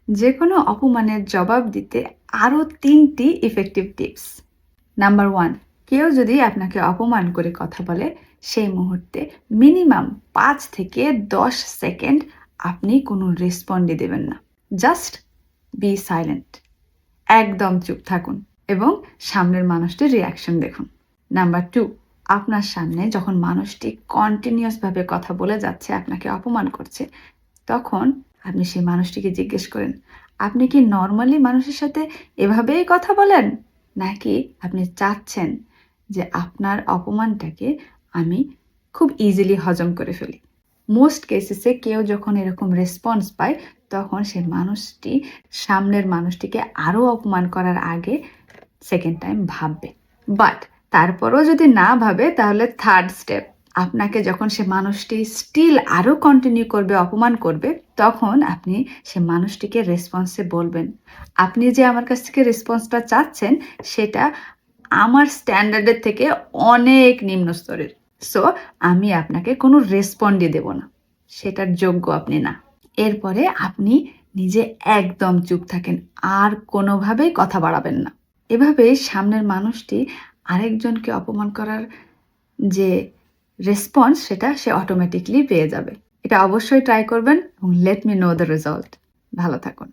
যে কোনো অপমানের জবাব দিতে আরও 3টি ইফেক্টিভ টিপস। নাম্বার 1, কেউ যদি আপনাকে অপমান করে কথা বলে সেই মুহূর্তে মিনিমাম 5 থেকে 10 সেকেন্ড আপনি কোনো রেসপন্ডই দেবেন না। জাস্ট বি সাইলেন্ট, একদম চুপ থাকুন এবং সামনের মানুষটির রিয়াকশন দেখুন। নাম্বার 2, আপনার সামনে যখন মানুষটি কন্টিনিউয়াসভাবে কথা বলে যাচ্ছে, আপনাকে অপমান করছে, তখন আপনি সেই মানুষটিকে জিজ্ঞেস করেন, আপনি কি নর্মালি মানুষের সাথে এভাবেই কথা বলেন, নাকি আপনি চাচ্ছেন যে আপনার অপমানটাকে আমি খুব ইজিলি হজম করে ফেলি? মোস্ট কেসেসে কেউ যখন এরকম রেসপন্স পায় তখন সে মানুষটি সামনের মানুষটিকে আরও অপমান করার আগে সেকেন্ড টাইম ভাববে। বাট তারপরও যদি না ভাবে তাহলে থার্ড স্টেপ, আপনাকে যখন সে মানুষটি স্টিল আরও কন্টিনিউ করবে, অপমান করবে, তখন আপনি সে মানুষটিকে রেসপন্সে বলবেন, আপনি যে আমার কাছ থেকে রেসপন্সটা চাচ্ছেন সেটা আমার স্ট্যান্ডার্ডের থেকে অনেক নিম্ন স্তরের। সো আমি আপনাকে কোনো রেসপন্ডই দেব না, সেটার যোগ্য আপনি না। এরপরে আপনি নিজে একদম চুপ থাকেন, আর কোনোভাবেই কথা বাড়াবেন না। এভাবে সামনের মানুষটি আরেকজনকে অপমান করার যে রেসপন্স সেটা সে অটোমেটিকলি পেয়ে যাবে। এটা অবশ্যই ট্রাই করবেন এবং let me know the result. ভালো থাকুন।